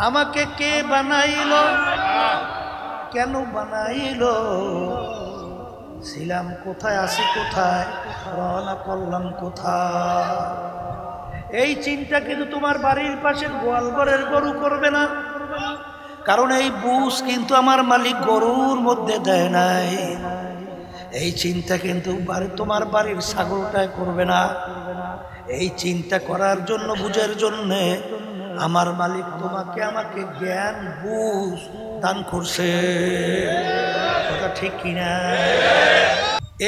আমাকে কে বানাইলো, কেন বানাইলো, ছিলাম কোথায়, আছি কোথায়, রওনা করলাম কোথায়। এই চিন্তা কিন্তু তোমার বাড়ির পাশের গোয়ালঘরের গরু করবে না, কারণ এই বুঝ কিন্তু আমার মালিক গরুর মধ্যে দেয় নাই। এই চিন্তা কিন্তু তোমার বাড়ির ছাগলটায় করবে না। এই চিন্তা করার জন্য, বুঝের জন্যে আমার মালিক তোমাকে আমাকে জ্ঞান বুঝ দান করছে। কথা ঠিক কিনা?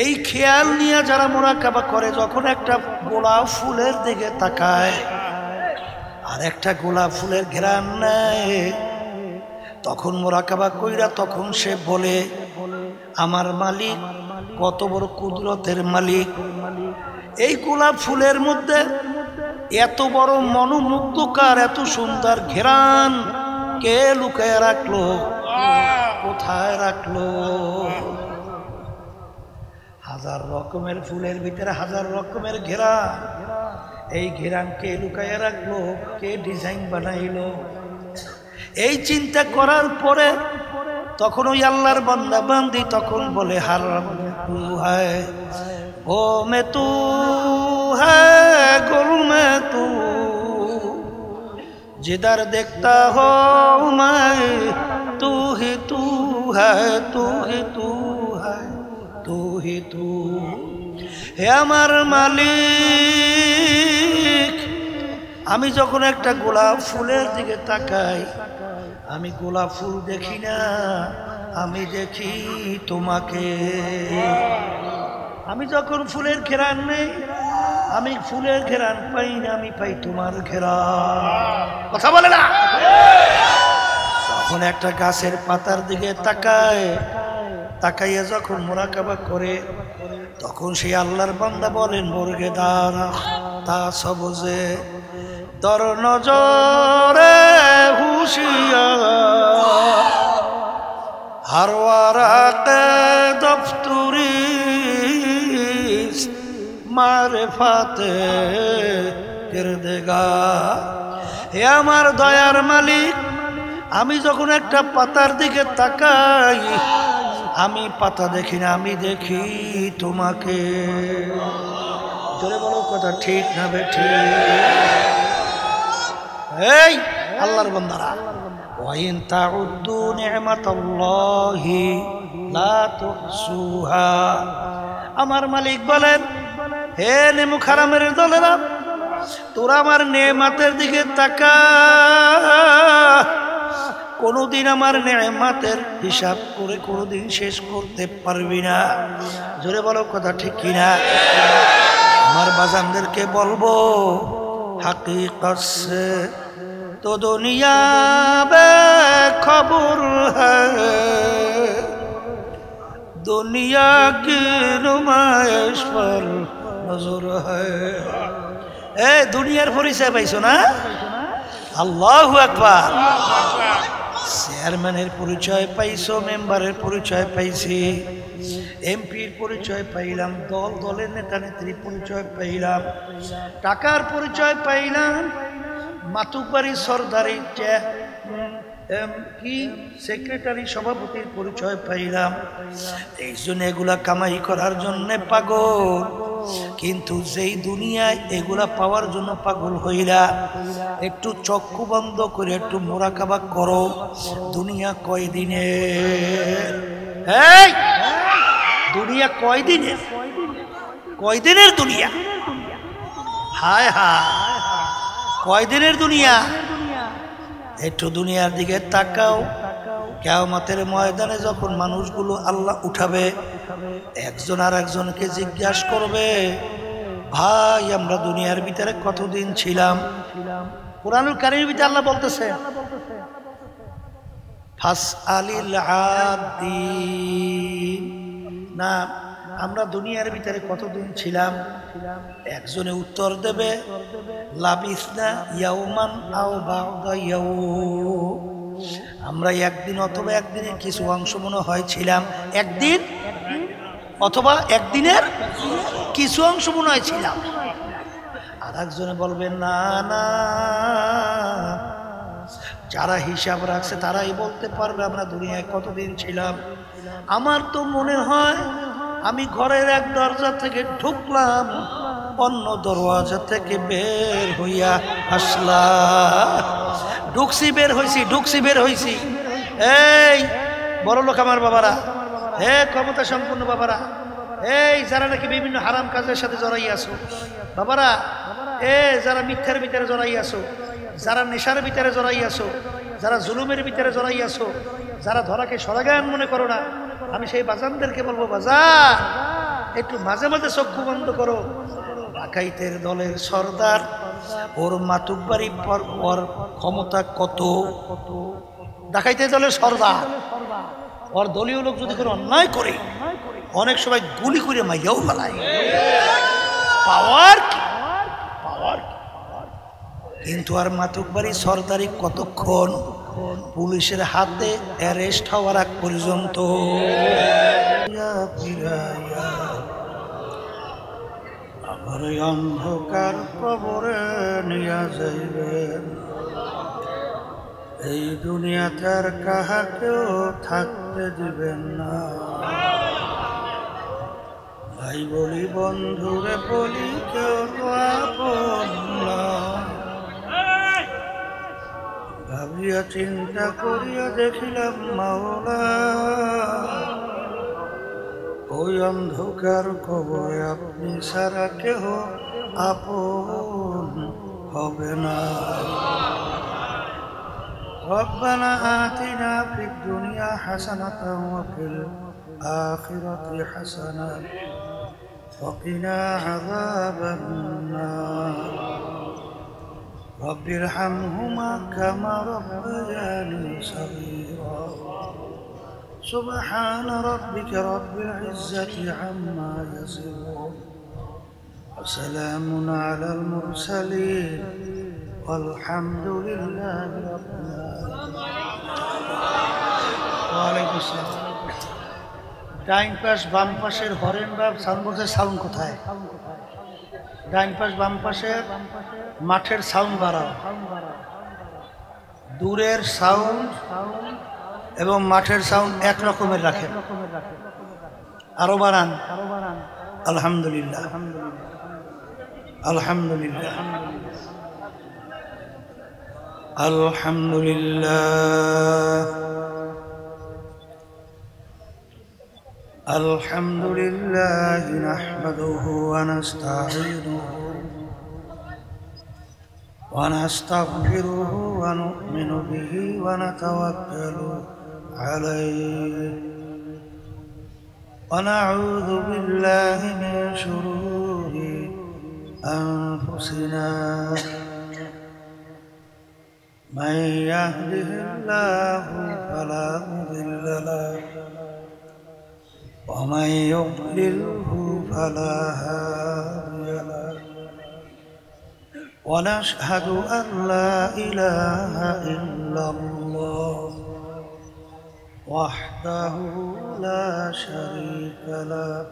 এই খেয়াল নিয়ে যারা মুরাকাবা করে, যখন একটা গোলাপ ফুলের দিকে তাকায় আর একটা গোলাপ ফুলের ঘ্রাণ নেয়, তখন মুরাকাবা কইরা তখন সে বলে আমার মালিক কত বড় কুদরতের মালিক। এই গোলাপ ফুলের মধ্যে এত বড় মনোমুগ্ধকার, এত সুন্দর ঘ্রাণ কে লুকায় রাখলো, কোথায় রাখলো? হাজার রকমের ফুলের ভিতরে হাজার রকমের ঘেরান, এই ঘেরান কে লুকায় রাখলো, কে ডিজাইন বানাইলো? এই চিন্তা করার পরে তখন ওই আল্লাহর বান্দা বান্দি তখন বলে হার তু হ্যায় ও মে তু হ্যায় গুল মে তু, जिधर देखता हो मैं तू ही तू है, तू ही तू है, तू ही तू। হে আমার মালিক, আমি যখন একটা গোলাপ ফুলের দিকে তাকাই, আমি গোলাপ ফুল দেখি না, আমি দেখি তোমাকে। আমি যখন ফুলের ঘেরান নেই, আমি ফুলের ঘেরান পাই না, আমি পাই তোমার ঘেরান। কথা বলে না? যখন একটা গাছের পাতার দিকে তাকায়, তাকাইয়া যখন মুরাকাবা করে, তখন সেই আল্লাহর বান্দা বলেন মুরগে দাঁড়া তা সবজে দর নজরে হুশিয়ার हर वाराक़े दफ्तरी मारिफाते किरदगार। হে আমার দয়ার মালিক, আমি যখন একটা পাতার দিকে তাকাই, আমি পাতা দেখি না, আমি দেখি তোমাকে। জোরে বলো, কথা ঠিক না বেঠিক? এই আল্লাহর বান্দারা, ওয়াইন তাউদ্দু নি'মাতাল্লাহি লা তুহসুহা। আমার মালিক বলেন, হে নেমুখ হারামের দলেরা, তোরা আমার নেমাতের দিকে তাকা, কোনদিন আমার নেমাতের হিসাব করে কোনদিন শেষ করতে পারবি না। জোরে বলো, কথা ঠিক কিনা? আমার বাজানদেরকে বলবো, হাকিকত সে তো দুনিয়া বে খবর হ্যায়, দুনিয়া কি নুমাইশ পর নজর হ্যায়। এই দুনিয়ার পরিচয় পাইছো না? আল্লাহু আকবার। চেয়ারম্যানের পরিচয় পাইছো, মেম্বারের পরিচয় পাইছি, এমপির পরিচয় পাইলাম, দলের নেতা নেত্রীর পরিচয় পাইলাম, টাকার পরিচয় পাইলাম, মাতুকবাড়ি সরদারি কি সেক্রেটারি সভাপতির পরিচয় পাইলাম। এই জন্য এগুলা কামাই করার জন্য পাগল, কিন্তু যেই দুনিয়ায় এগুলা পাওয়ার জন্য পাগল হইলা, একটু চক্ষু বন্ধ করে একটু মুরাকাবা করো, দুনিয়া কয়দিনের? এই দুনিয়া কয়দিনের? কয়দিনের দুনিয়া? হায় হায়, কয়দিনের দুনিয়া? একটু দুনিয়ার দিকে তাকাও। কিয়ামতের ময়দানে যখন মানুষগুলো আল্লাহ উঠাবে, একজন আর একজনকে জিজ্ঞাসা করবে, ভাই আমরা দুনিয়ার ভিতরে কতদিন ছিলাম? কুরআনুল কারীমের ভিতরে আল্লাহ বলতেছে, ফাসআলিল আদিন, না আমরা দুনিয়ার ভিতরে কতদিন ছিলাম? একজনে উত্তর দেবে, লাবিসনা ইয়াওমান আও বা'দা ইয়াওম, আমরা একদিন অথবা একদিনের কিছু অংশ মনে হয় ছিলাম, একদিন অথবা একদিনের কিছু অংশ মনে হয় ছিলাম। আর একজনে বলবে, না না যারা হিসাব রাখছে তারাই বলতে পারবে আমরা দুনিয়ায় কতদিন ছিলাম। আমার তো মনে হয় আমি ঘরের এক দরজা থেকে ঢুকলাম, অন্য দরওয়াজা থেকে বের হইয়া আসলাম। ঢুকছি বের হইছি। এই বড় লোক আমার বাবারা, হে ক্ষমতা সম্পন্ন বাবারা, এই যারা নাকি বিভিন্ন হারাম কাজের সাথে জড়াই আছো বাবারা, যারা মিথ্যার ভিতরে জড়াই আছো, যারা নেশার ভিতরে জড়াই আছো, যারা জুলুমের ভিতরে জড়াই আছো, যারা ধরাকে সরাগান মনে করো না, আমি সেই বাজানদেরকে বলবো, বাজান একটু মাঝে মাঝে চক্ষু বন্ধ করো। ডাকাইতের দলের সর্দার, ওর মাতুব্বাড়ি পর ওর ক্ষমতা কত। ডাকাইতের দলের সর্দার, ওর দলীয় লোক যদি কোনো অন্যায় করে অনেক সময় গুলি করে মাইয়াও ফেলায়। পাওয়ার কিন্তু আর মাতুব্বাড়ি সর্দারি কতক্ষণ? পুলিশের হাতে অ্যারেস্ট হওয়ার আগ পর্যন্ত। আবার অন্ধকার কবরে নিয়ে যাইবেন, এই দুনিয়াতে আর কাহাকেও থাকতে দিবেন না। ভাই বলি বন্ধুরে বলি, কেউ তো আপন না। ভাবিয়া চিন্তা করিয়া দেখিলাম মাওলা, ওই অন্ধকার কবরে আপনি ছাড়া কেহ আপন হবে না। রব্বানা আতিনা ফিদ দুনিয়া হাসানাতাও ওয়া ফিল আখিরাতি হাসানাতাও ওয়া কিনা আযাবান নার। رب ارحمهما كما ربياني صغيرا سبحان ربك رب العزة عما يصفون وسلام على المرسلين والحمد لله رب العالمين. ওয়ালাইকুম আসসালাম। ডাইন পাশ বাম পাশের হরেন বাপ সাউন্ড সাউন্ড কোথায়? ডাইন পাশ বাম পাশের মাঠের সাউন্ড বাড়াও, দূরের সাউন্ড এবং মাঠের সাউন্ড এক রকমের রাখেন, আরো বাড়ান। আলহামদুলিল্লাহ আলহামদুলিল্লাহ আলহামদুলিল্লাহ আলহামদুলিল্লাহ নাহমাদুহু ওয়া নাস্তাঈনুহু ونستغفره ونؤمن به ونتوكل عليه ونعوذ بالله من شرور أنفسنا من يهده الله فلا مضل له ومن يضلله فلا هادي له ونشهد أن لا إله إلا الله وحده لا شريك له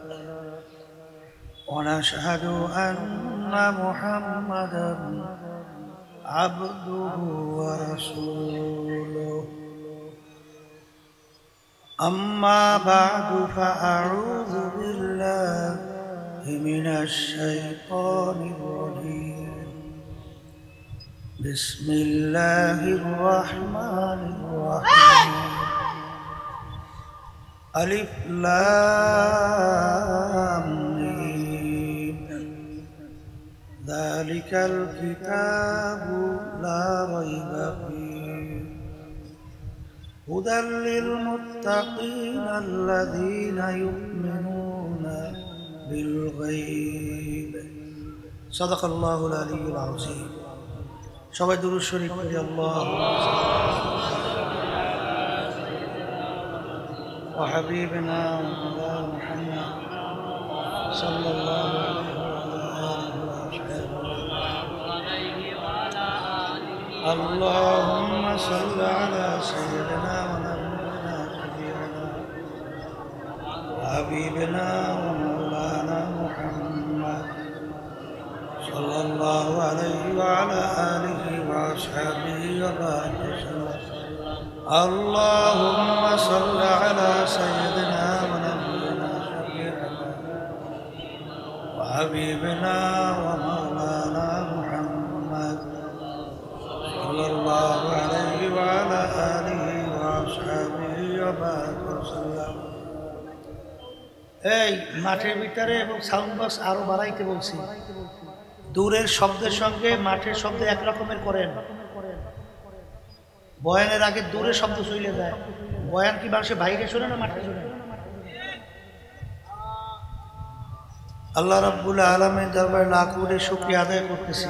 ونشهد أن محمدا عبده ورسوله. أما بعد فأعوذ بالله من الشيطان الرجيم. بسم الله الرحمن الرحيم. ألف لام ميم. ذلك الكتاب لا ريب فيه هدى للمتقين الذين يؤمنون بالغيب. صدق الله العلي العظيم. সবাই দুরূদ শরীফ পড়ি। আল্লাহুম্মা ওয়া হাবিবনা মুহাম্মদ সাল্লাল্লাহু আলাইহি ওয়া আলিহি। আল্লাহুম্মা সাল্লি আলা সাইয়্যিদিনা ওয়া নাবিয়িনা হাবিবিনা ওয়া মাওলানা মুহাম্মদ সাল্লাল্লাহু আলাইহি ওয়া আলা আলিহি ওয়া আসহাবিহি ওয়া বারিক ওয়াসাল্লাম। আল্লাহুম্মা সাল্লি আলা সাইয়্যিদিনা ওয়া নাবিয়িনা শাফি'িনা ওয়া হাবিবিনা ওয়া মাওলানা মুহাম্মদ সাল্লাল্লাহু আলাইহি ওয়া আলা আলিহি ওয়া আসহাবিহি ওয়া বারিক ওয়াসাল্লাম। এই মাঠের ভিতরে এবং সাউন্ড বক্স আরো বাড়াইতে বলছি। দূরের শব্দের সঙ্গে মাঠের শব্দ এক রকমের করেন। বয়ানের আগে দূরের শব্দ চলে যায়। বয়ান কি মানুষের বাইরে শোনে না মাঠে শোনে? আল্লাহ রাব্বুল আলামিন দরবারে লাখ কোটি শুকরিয়া আদায় করতেছি।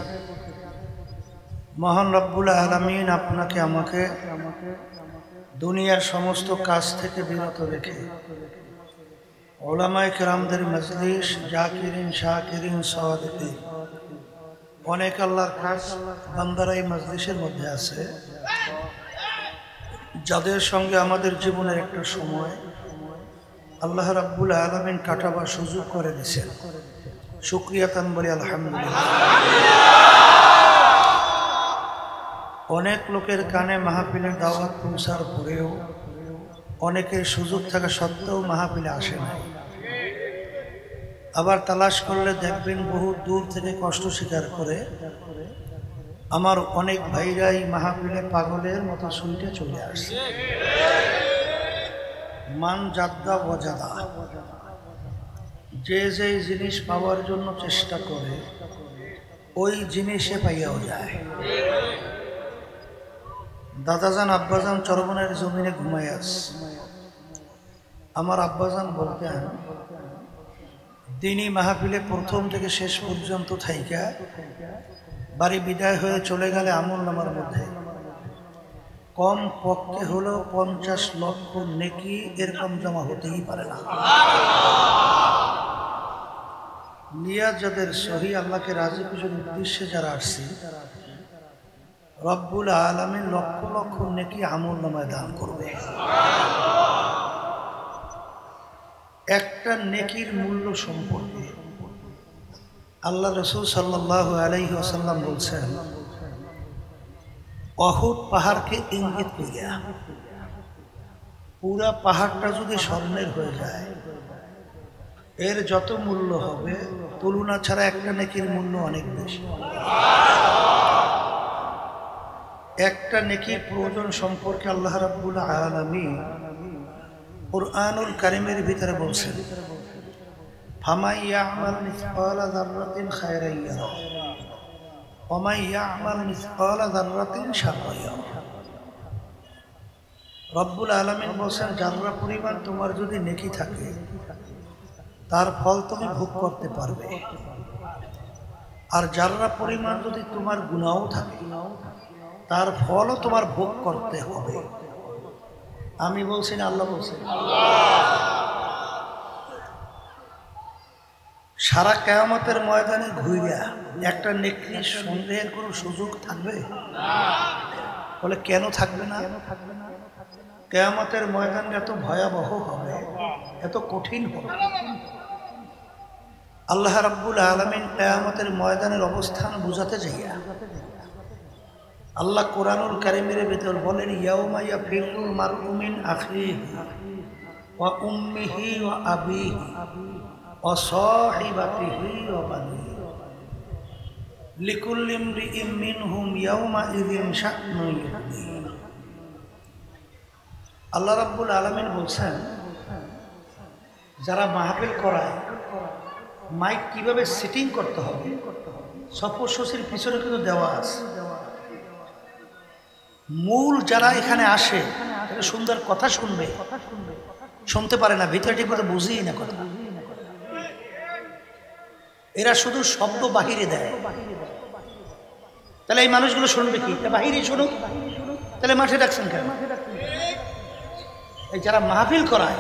মহান রাব্বুল আলামিন আপনাকে আমাকে দুনিয়ার সমস্ত কাজ থেকে বিরত রেখে উলামায়ে কেরামদের মজলিস, জাকিরিন, শাকিরিন, সাদিকিন, অনেক আল্লাহর খাস বান্দারা এই মজলিসের মধ্যে আছে, যাদের সঙ্গে আমাদের জীবনের একটা সময় আল্লাহ রাব্বুল আলামিন কাটাবার সুযোগ করে দিয়েছেন। শুকরিয়া তান বলি আলহামদুলিল্লাহ। অনেক লোকের কানে মাহফিলের দাওয়াত পৌঁছার পরেও অনেকের সুযোগ থাকা সত্ত্বেও মাহফিলে আসে না। আবার তালাশ করলে দেখবেন বহু দূর থেকে কষ্ট স্বীকার করে আমার অনেক ভাইরাই মাহফিলে পাগলের মতো শুনতে চলে আসে। মান জাদ্দা ওয়াজাদা, যে যে জিনিস পাওয়ার জন্য চেষ্টা করে ওই জিনিসে পাইয়াও যায়। দাদাজান আব্বাজান চরবনের জমিনে ঘুমায় আছে। আমার আব্বাজান বলতেন দিনই মাহফিলে প্রথম থেকে শেষ পর্যন্ত থাইকা বাড়ি বিদায় হয়ে চলে গেলে আমল নামার মধ্যে কম পক্ষে হলো 50 লক্ষ নেকি এরকম জমা হতেই পারে না। নিয়াত যাদের সহি, আল্লাহকে রাজি খুশির উদ্দেশ্যে যারা আসছে, রব্বুল আলামিন লক্ষ লক্ষ নেকি আমল নামায় দান করবে। একটা নেকির মূল্য সম্পর্কে আল্লাহ রাসূল সাল্লাল্লাহু আলাইহি ওয়াসাল্লাম বলছেন, উহুদ পাহাড়কে ইঙ্গিত করিয়া পুরা পাহাড়টা যদি স্বর্ণের হয়ে যায় এর যত মূল্য হবে তুলনা ছাড়া একটা নেকির মূল্য অনেক বেশি। একটা নেকির প্রয়োজন সম্পর্কে আল্লাহ রাব্বুল আলামিন কুরআনুল কারীমের ভিতরে বলছেন, ফামান ইয়ামাল মিসকালা যাররাতিন খায়রান ইয়ারা ওয়া মান ইয়ামাল মিসকালা যাররাতিন শাররান ইয়ারা। রব্বুল আলামিন বলেন, যাররা পরিমাণ তোমার যদি নেকি থাকে তার ফল তুমি ভোগ করতে পারবে, আর যাররা পরিমাণ যদি তোমার গুনাহ থাকে তার ফলও তোমার ভোগ করতে হবে। আমি বলছি না আল্লাহ বলছেন? সারা কিয়ামতের ময়দানে ঘুরিয়া একটা নেকি সন্দেহের কোনো সুযোগ থাকবে? বলে কেন থাকবে না? কিয়ামতের ময়দান এত ভয়াবহ হবে, এত কঠিন হবে। আল্লাহ রাব্বুল আলামিন কিয়ামতের ময়দানের অবস্থান বুঝাতে যাইয়া আল্লাহ কুরআনুল কারীমের ভিতর বলেন, ইয়াউমা ইয়াফিরুল মারউ মিন আখিহি ওয়া উম্মিহি ওয়া আবিহি ওয়া সাহিবাতিহি ওয়া বানিহি লিকুল্লি ইমরিইম মিনহুম ইয়াউমা ইযিন শা'নুন ইউগনিহি। আল্লাহ রাব্বুল আলামিন বলছেন, যারা মাহফিল করায় মাইক কিভাবে সেটিং করতে হবে সফর সচির পিছনে কিন্তু দেওয়া আছে। মূল যারা এখানে আসে সুন্দর কথা শুনবে, শুনতে পারে না, ভিতরে ঠিক মতো বুঝেই না কথা। এরা শুধু শব্দ বাহিরে দেয়। তাহলে এই মানুষগুলো শুনবে কি? বাহিরে শুনুক, তাহলে মাঠে ডাকছেন কেন? এই যারা মাহফিল করায়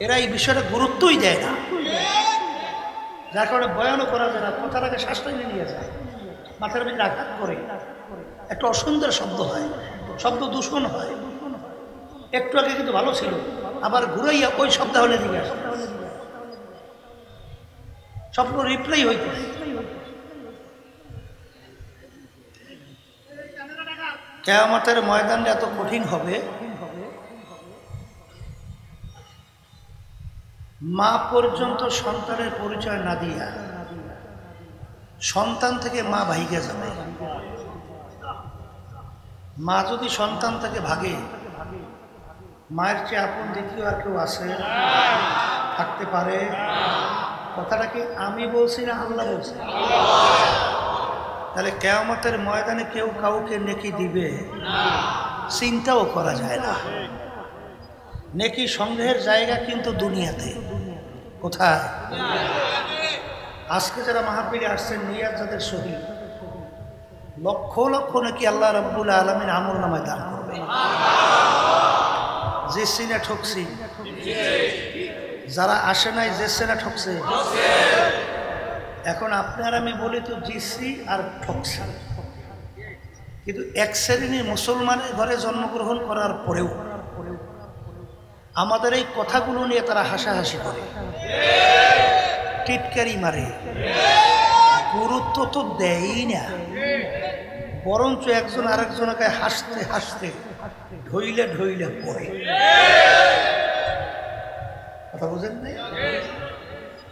এরা এই বিষয়টা গুরুত্বই দেয় না, যার কারণে বয়ানও করা যায় না, কথাটাকে শ্বাসটা নিয়ে যায়, মাথার ভিতরে আঘাত করে, একটা অসুন্দর শব্দ হয়, শব্দ দূষণ হয়। একটু আগে কিন্তু ভালো ছিল, আবার ঘুরাইয়া ওই শব্দ হলে দিকে আসে, স্বপ্ন রিপ্লাই হইতে। কিয়ামতের ময়দানটা এত কঠিন হবে, মা পর্যন্ত সন্তানের পরিচয় না দিয়া সন্তান থেকে মা ভাইগে যাবে। মা যদি সন্তান থেকে ভাগে, মায়ের চেয়ে আপন দ্বিতীয় আর কেউ আছে? থাকতে পারে? কথাটা কি আমি বলছি না আল্লাহ বলছে? তাহলে কিয়ামতের ময়দানে কেউ কাউকে নেকি দিবে? চিন্তাও করা যায় না। নেকি সংগ্রহের জায়গা কিন্তু দুনিয়াতে। কোথায়? আজকে যারা মাহফিলে আসছেন, নিয়াত যাদের শহীদ, লক্ষ লক্ষ নাকি আল্লাহ রাব্বুল আলামিন আমল নামায় দান করবে। যে সিনে ঠকছি, যারা আসে নাই যে সিনে ঠকছে। এখন আপনার আমি বলি তো জিসি আর ঠকছি, কিন্তু এক শ্রেণীর মুসলমানের ঘরে জন্মগ্রহণ করার পরেও আমাদের এই কথাগুলো নিয়ে তারা হাসাহাসি করে, টিটকারি মারে, গুরুত্ব তো দেয়ই না, বরঞ্চ একজন আরেকজনকে হাসতে হাসতে ঢইলে ঢইলে পড়ে। কথা বুঝেন নাই?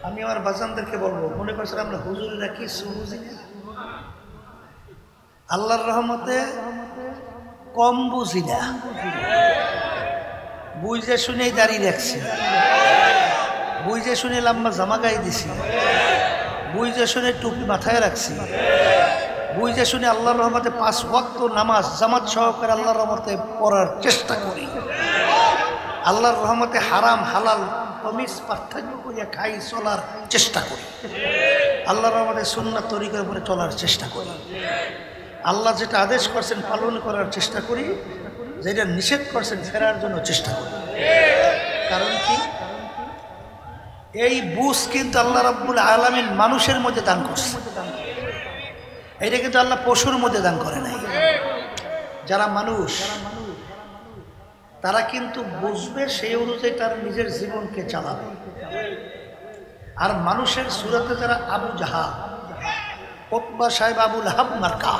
আমি আমার বাজানদেরকে বলবো, মনে করছেন আমরা হুজুরেরা কিছু বুঝি না? আল্লাহর রহমতে কম বুঝি না, বুঝে শুনেই দাঁড়িয়ে রাখছি, বুঝে শুনে লম্বা জামা গায়ে দিছি, বুঝে শুনে টুপি মাথায় রাখছি, বুঝে শুনে আল্লাহর রহমতে 5 ওয়াক্ত নামাজ জামাত সহকারে আল্লাহর রহমতে পড়ার চেষ্টা করি। আল্লাহর রহমতে হারাম হালাল তমিজ পার্থক্য করিয়া খাই চলার চেষ্টা করি। আল্লাহর রহমতে সুন্নাত তরিকার উপরে চলার চেষ্টা করি। আল্লাহ যেটা আদেশ করছেন পালন করার চেষ্টা করি, যেটা নিষেধ করছেন ফেরার জন্য চেষ্টা করি। কারণ কি? এই বুঝ কিন্তু আল্লাহ রাব্বুল আলামিন মানুষের মধ্যে দান করছে, এটা কিন্তু আল্লাহ পশুর মধ্যে দান করে নাই। যারা মানুষ তারা কিন্তু বুঝবে, সেই অনুযায়ী তার নিজের জীবনকে চালাবে। আর মানুষের সুরাতে যারা আবু জাহাল, উতবা সাহেব, আবু লাহাব মার্কা,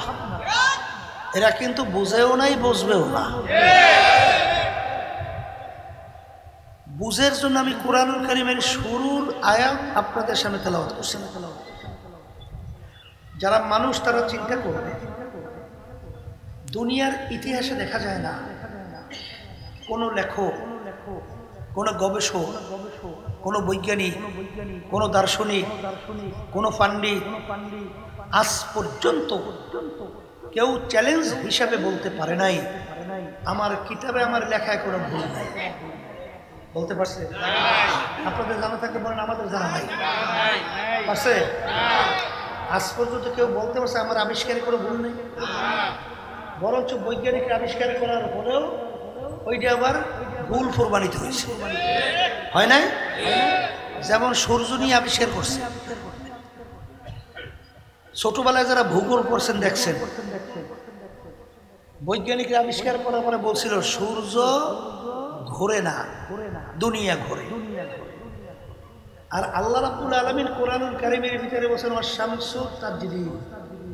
এরা কিন্তু বুঝেও নাই বুঝবেও না। বুঝের জন্য আমি কোরআনুল কারীমের শুরুর আয়াত আপনাদের সামনে তেলাওয়াত করছি। যারা মানুষ তারা চিন্তা করবে, দুনিয়ার ইতিহাসে দেখা যায় না কোনো লেখক, কোনো গবেষক, কোনো বৈজ্ঞানিক, কোনো দার্শনিক, কোনো পাণ্ডিত আজ পর্যন্ত কেউ চ্যালেঞ্জ হিসাবে বলতে পারে নাই আমার কিতাবে আমার লেখায় কোনো ভুল নাই। বলতে পারছে? আপনাদের জানা থাকলে বলেন, আমাদের জানা নাই। পারছে? আজ পর্যন্ত কেউ বলতে পারছে আমার আবিষ্কারে কোনো ভুল নেই? বরঞ্চ বৈজ্ঞানিক আবিষ্কার করার পরেও ওইটা আবার ভুল প্রমাণিত হয়েছে, হয় নাই? যেমন সূর্য নিয়ে আবিষ্কার করছে, ছোটবেলায় যারা ভূগোল পড়ছেন দেখছেন, বৈজ্ঞানিকরা আবিষ্কার করার পরে বলছিল সূর্য ঘোরে না, দুনিয়া ঘোরে। আর আল্লাহ রাব্বুল আলামিন কোরআনুল কারীমের ভিতরে বলেছেন ওয়াশ-শামসু তাজরি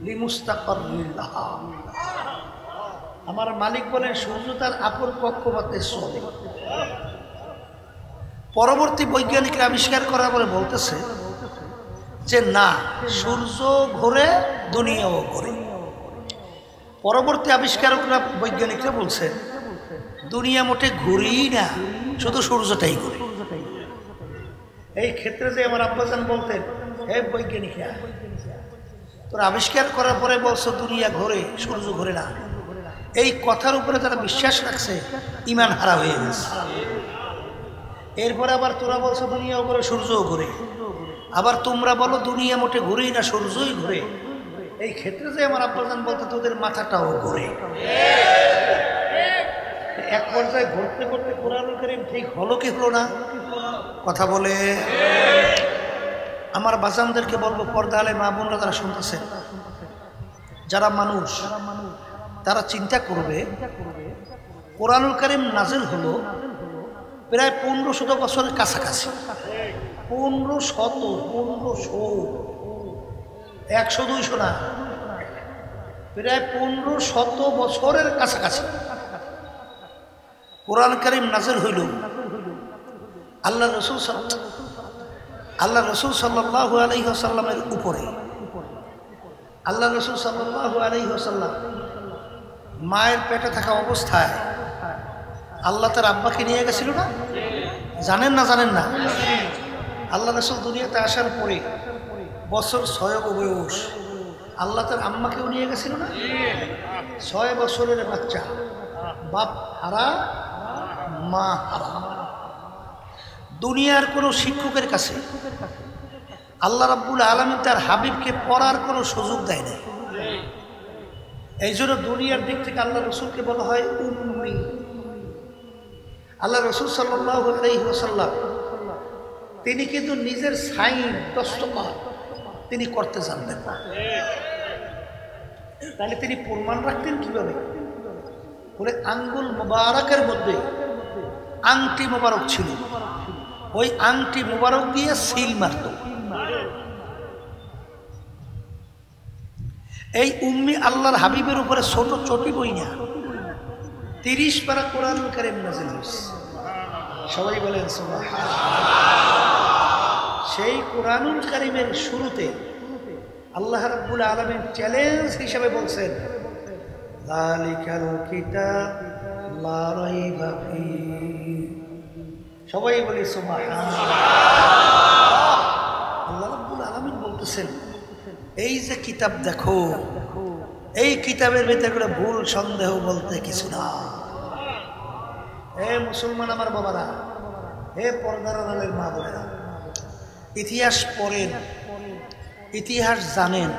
লিমুস্তাকাররিন লাহা। আমার মালিক বলেন সূর্য তার আপন কক্ষপথে চলে। পরবর্তী বৈজ্ঞানিকরা আবিষ্কার করার পরে বলতেছে যে না, সূর্য ঘোরে, দুনিয়াও ঘোরে। পরবর্তী আবিষ্কারকরা বৈজ্ঞানিকরা বলছে দুনিয়া মোটে ঘুরেই না, শুধু সূর্যটাই ঘুরে। এই ক্ষেত্রে যে আমার আব্বাজান বলতেন, হে বৈজ্ঞানিকরা, তোরা আবিষ্কার করার পরে বলছো দুনিয়া ঘোরে, সূর্য ঘোরে না, এই কথার উপরে তারা বিশ্বাস রাখছে, ঈমান হারা হয়ে গেছে। এরপরে আবার তোরা বলছো দুনিয়াও ঘোরে, সূর্যও ঘোরে, আবার তোমরা বলো দুনিয়া মোটে ঘুরেই না, সূর্যই ঘুরে। এই ক্ষেত্রে যে আমার আব্বাজান বলতে তোদের মাথাটাও ঘোরে। এক পর্যায়ে ঘুরতে ঘুরতে কোরআনুল কারীম ঠিক হলো কি হলো না? কথা বলে। আমার বাজানদেরকে বলবো, পর্দা আলে মা বোনরা তারা শুনতেছে, যারা মানুষ তারা চিন্তা করবে, কোরআনুল কারীম নাজিল হলো প্রায় 1500 বছরের কাছাকাছি। 1500, 100-200 না, প্রায় 1500 বছরের কাছাকাছি কোরআন কারীম নাযিল হইল আল্লাহ রাসূল সাল্লাল্লাহু আলাইহি ওয়াসাল্লামের উপরে। আল্লাহ রাসূল সাল্লাল্লাহু আলাইহি ওয়াসাল্লাম মায়ের পেটে থাকা অবস্থায় আল্লাহ তার আব্বাকে নিয়ে গেছিল না? জানেন না? আল্লাহ রাসূল দুনিয়াতে আসার পরে বছর 6 বয়স আল্লাহ তার আম্মাকেও নিয়ে গেছিল না? 6 বছরের বাচ্চা, বাপ হারা মা হারা। দুনিয়ার কোনো শিক্ষকের কাছে আল্লাহ রাব্বুল আলামিন তার হাবিবকে পড়ার কোনো সুযোগ দেয় না। এই জন্য দুনিয়ার দিক থেকে আল্লাহ রসুলকে বলা হয় উম্মি। আল্লাহ রসুল সাল্লাল্লাহু আলাইহি ওয়াসাল্লাম তিনি কিন্তু নিজের সাইন দস্তখত তিনি করতে জানতেন না। তাহলে তিনি প্রমাণ রাখতেন কিভাবে? বলে আঙ্গুল মুবারকের মধ্যে আংটি মুবারক ছিল, ওই আংটি মুবারক দিয়ে সিল মারত। এই উম্মি আল্লাহর হাবিবের উপরে ছোট চটি বই না 30 পারা কোরআনুল কারীম নাযিল হয়েছে। সবাই বলেন সুবহানাল্লাহ। সেই কোরআনুল কারীমের শুরুতে আল্লাহ রাব্বুল আলামিন চ্যালেঞ্জ হিসেবে বলছেন, যালিকাল কিতাব লা রাইবা ফীহি। সবাই বলি সুবহানাল্লাহ। আল্লাহ রাব্বুল আলামিন বলতেছেন, এই যে কিতাব দেখো, এই কিতাবের ভিতরে করে ভুল সন্দেহ বলতে কিছু না। হে মুসলমান আমার বাবারা, হে পর্দার আড়ালের মা বোনেরা, ইতিহাস পড়েন, ইতিহাস জানেন।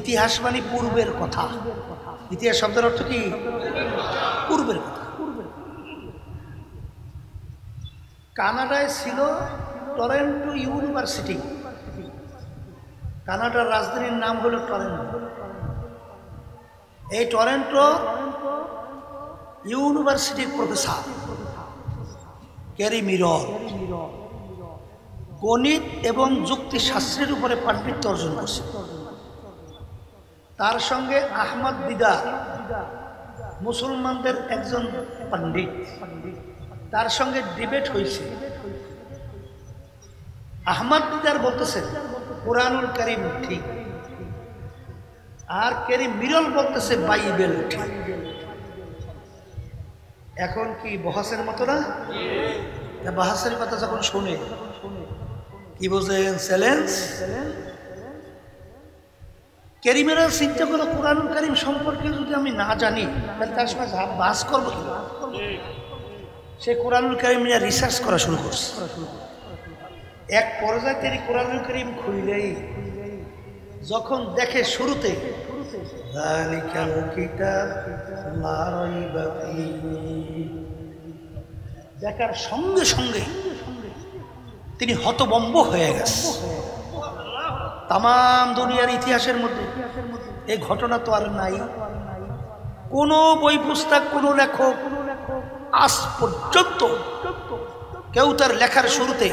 ইতিহাস মানে পূর্বের কথা। ইতিহাস শব্দের অর্থ কি? পূর্বের কথা। কানাডায় ছিল টরন্টো ইউনিভার্সিটি। কানাডার রাজধানীর নাম হলো টরন্টো। এই টরন্টো ইউনিভার্সিটির প্রফেসর ক্যারি মিরর গণিত এবং যুক্তিশাস্ত্রের উপরে পাণ্ডিত্য অর্জন করছে। তার সঙ্গে আহমদ দিদার মুসলমানদের একজন পণ্ডিত, তার সঙ্গে ডিবেট হয়েছে। আহমদ দিদার বলতেছেন কোরআনুল কারীম ঠিক, আর ক্যারি মিরর বলতেছে বাইবেল ঠিক। এখন কি বহাসের মতো না? বহাসের কথা যখন শুনে কি বোঝেন? চ্যালেঞ্জ। ক্যারি মিরর চিন্তা করো, কোরআনুল কারীম সম্পর্কে যদি আমি না জানি তাহলে তার সঙ্গে বাস করবো কি? সে কোরআনুল কারীম নিয়ে রিসার্চ করা শুরু করছে। এক পর্যায়ে তিনি কোরআনুল কারীম খুললেই যখন দেখে শুরুতে যালিকাল কিতাব লা রাইবা ফীহি, দেখার সঙ্গে সঙ্গে তিনি হতভম্ব হয়ে গেছে। তামাম দুনিয়ার ইতিহাসের মধ্যে এই ঘটনা তো আর নাই। কোনো বই পুস্তক, কোনো লেখক আজ পর্যন্ত কেউ তার লেখার শুরুতে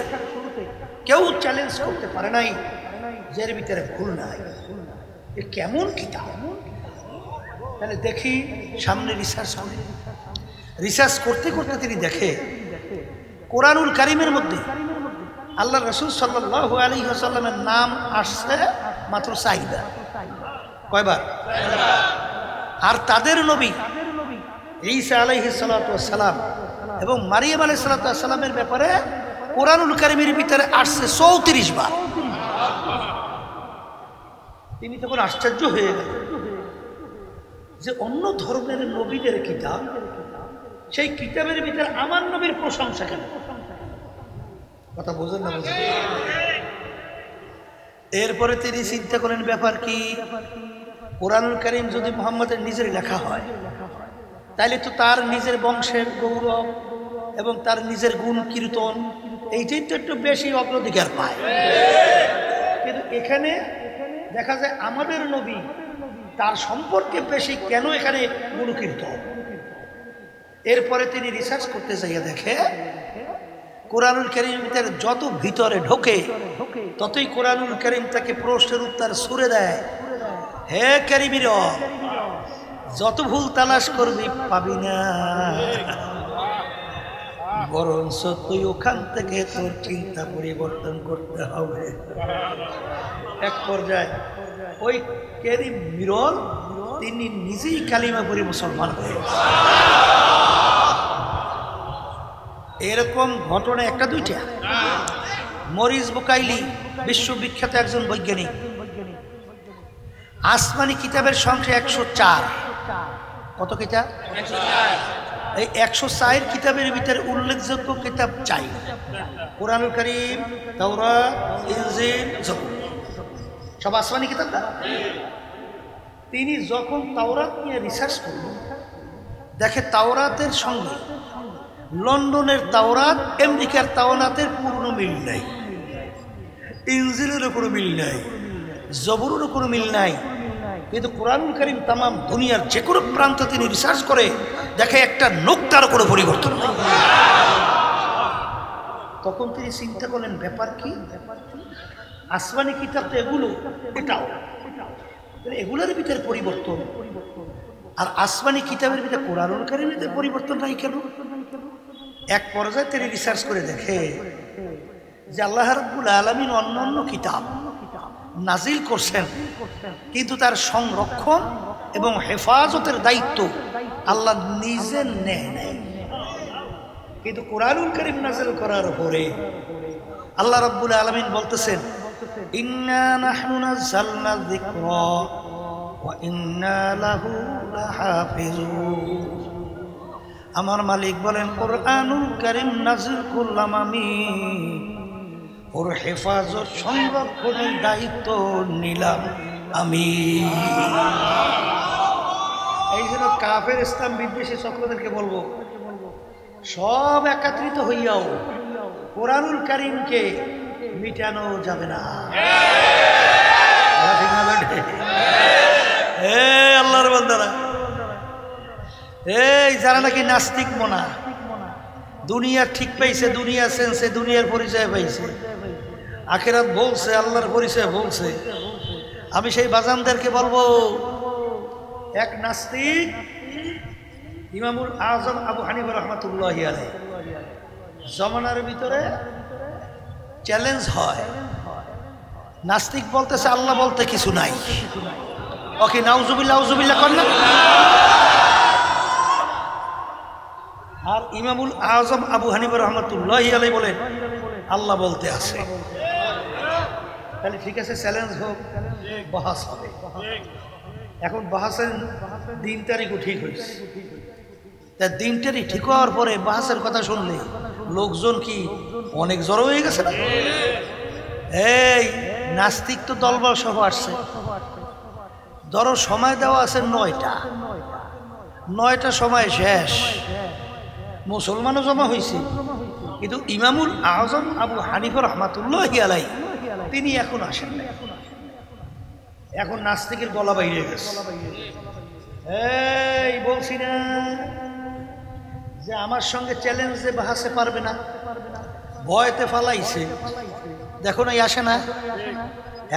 কেউ চ্যালেঞ্জ করতে পারে নাই যে এর ভিতরে ভুল নাই। এ কেমন কিতাব? তাহলে দেখি সামনে রিসার্চ করে, রিসার্চ করতে করতে তিনি দেখে কোরআনুল কারীমের মধ্যে আল্লাহ রাসূল সাল্লাল্লাহু আলাইহি ওয়াসাল্লামের নাম আসছে মাত্র 4 বার। কয়বার? আর তাদের নবী ঈসা আলাইহিস সালাতু ওয়াস সালাম এবং মারিয়াম আলাইহিস সালাতু ওয়াস সালামের ব্যাপারে কোরআনুল কারীমের ভিতরে আসছে 34 বার। তিনি তখন আশ্চর্য হয়ে গেলেন যে অন্য ধর্মের নবীদের কিতাব, সেই কিতাবের ভিতরে আমার নবীর প্রশংসা কেন? কথা বোঝেন না? বোঝেন। এরপরে তিনি চিন্তা করেন ব্যাপার কি, কোরআনুল কারীম যদি মুহাম্মদের নিজের লেখা হয় তাইলে তো তার নিজের বংশের গৌরব এবং তার নিজের গুণ কীর্তন এইটাই তো একটু বেশি অগ্রাধিকার পায়। কিন্তু এখানে দেখা যায় আমাদের নবী তার সম্পর্কে বেশি কেন এখানে গুণকীর্তন? এরপরে তিনি রিসার্চ করতে যাইয়া দেখে কোরআনুল কারীমের যত ভিতরে ঢোকে ততই কোরআনুল কারীম তাকে প্রশ্নের উত্তর সুরে দেয়। হে কারিমির যত ভুল তালাশ করবি পাবি না, বরঞ্চ তুই ওখান থেকে তোর চিন্তা পরিবর্তন করতে হবে। এক পর্যায়ে ওই কারিম মিরল তিনি নিজেই কালিমা পড়ে মুসলমান হয়ে। এরকম ঘটনা একটা দুইটা। মরিস বুকাইলি বিশ্ববিখ্যাত একজন বৈজ্ঞানিক, আসমানি কিতাবের সংখ্যা 104। কত কিতাব? এই 104 কিতাবের ভিতরে উল্লেখযোগ্য কিতাব চাই কুরআনুল কারীম, তাওরাত, ইনজিল, জবুর, সব আসমানি কিতাব না। তিনি যখন তাওরাত নিয়ে রিসার্চ করলেন, দেখে তাওরাতের সঙ্গে লন্ডনের তাওরাত আমেরিকার তাওরাতের পূর্ণ মিল নাই, ইনজিলেরও কোনো মিল নাই, জবুরেরও কোনো মিল নাই। কিন্তু কুরআনুল কারীম তামাম দুনিয়ার যে কোনো প্রান্ত তিনি রিসার্চ করে দেখে একটা নোক্তার কোনো পরিবর্তন নেই। তখন তিনি চিন্তা করলেন ব্যাপার কি, আসমানি কিতাব তো এগুলো, এটাও এগুলোর ভিতরে পরিবর্তন, আর আসমানি কিতাবের ভিতরে কুরআনুল কারীমের পরিবর্তন নাই কেন? এক পর্যায়ে তিনি রিসার্চ করে দেখে যে আল্লাহ রাব্বুল আলামিন অন্যান্য কিতাব নাজিল করছেন, কিন্তু তার সংরক্ষণ এবং হেফাজতের দায়িত্ব আল্লাহ নিজে নেয় নাই। কিন্তু কুরআনুল কারীম নাজিল করার পরে আল্লাহ রাব্বুল আলামিন বলতেছেন, ইন্না নাহনু নাযালনা যিকরা ওয়া ইন্না লাহু লাহাফিজুন। আমার মালিক বলেন, কুরআনুল কারীম নাজিল করলাম আমি, ওর হেফাজত সংরক্ষণের দায়িত্ব নিলাম আমি। এই জন্য কাফের ইসলাম বিদ্বেষী চক্রদেরকে বলবো, সব একত্রিত হইয়াও কুরআনুল কারীমকে মিটানো যাবে না। আল্লাহর বান্দারা, এই যারা নাকি নাস্তিক মনা, দুনিয়া ঠিক পাইছে, দুনিয়া সেন্সে, দুনিয়ার পরিচয় পাইছে, আখিরাত বলছে, আল্লাহর পরিচয় বলছে, আমি সেই বাজানদেরকে বলবো, এক নাস্তিক ইমামুল আজম আবু হানিফা রাহমাতুল্লাহি আলাইহি জমানার ভিতরে চ্যালেঞ্জ হয়, নাস্তিক বলতেছে আল্লাহ বলতে কিছু নাই, ওকে নাউজুবিল্লাহ আউজুবিল্লাহ কর না। আর ইমামুল আজম আবু হানিফা রাহমাতুল্লাহি আলাইহি বলেন আল্লাহ বলতে আছে। তাহলে ঠিক আছে, চ্যালেঞ্জ হোক, বহাস হবে। এখন বহাসের দিন তারিখও ঠিক হয়েছে। তা দিন তারিখ ঠিক হওয়ার পরে বহাসের কথা শুনলে লোকজন কি অনেক জড়ো হয়ে গেছে না? এই নাস্তিক তো দলবল সহ আসছে, ধরো সময় দেওয়া আছে 9টা সময় শেষ, মুসলমানও জমা হয়েছে, কিন্তু ইমামুল আজম আবু হানিফা রাহমাতুল্লাহি আলাইহি তিনি এখন আসেন না। এখন নাস্তিকের গলা বাইরে গেছে। এই বলছি না যে আমার সঙ্গে চ্যালেঞ্জে বাহাসে পারবে না, ভয়তে ফালাইছে, দেখো না আসে না।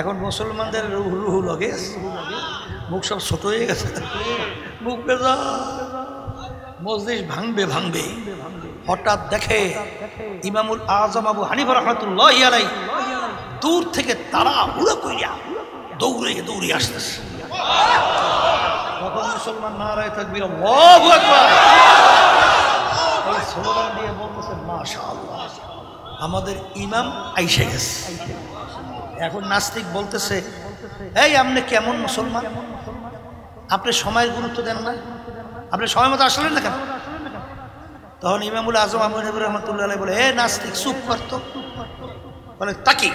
এখন মুসলমানদের রুহু লগে মুখ সব ছোট হয়ে গেছে, মুখ বেজা, মজলিস ভাঙবে ভাঙবে। হঠাৎ দেখে ইমামুল আজম আবু হানিফা রাহমাতুল্লাহি আলাইহি দূর থেকে তারা হুড়া কইরা দৌড়ে দৌড়ে আসতেছে। তখন মুসলমান নারায়ে তাকবীর আল্লাহু আকবার এই স্লোগান দিয়ে বলতেছে, মাশাআল্লাহ আমাদের ইমাম আইসে গেছে। এখন নাস্তিক বলতেছে, এই আপনি কেমন মুসলমান, আপনি সময়ের গুরুত্ব দেন না, আপনি সময় মতো আসলেন না কেন? তখন ইমামুল আজম আবু হানিফা রাহমাতুল্লাহি আলাইহি বলে, হে নাস্তিক চুপ করতো। বলে তাকি,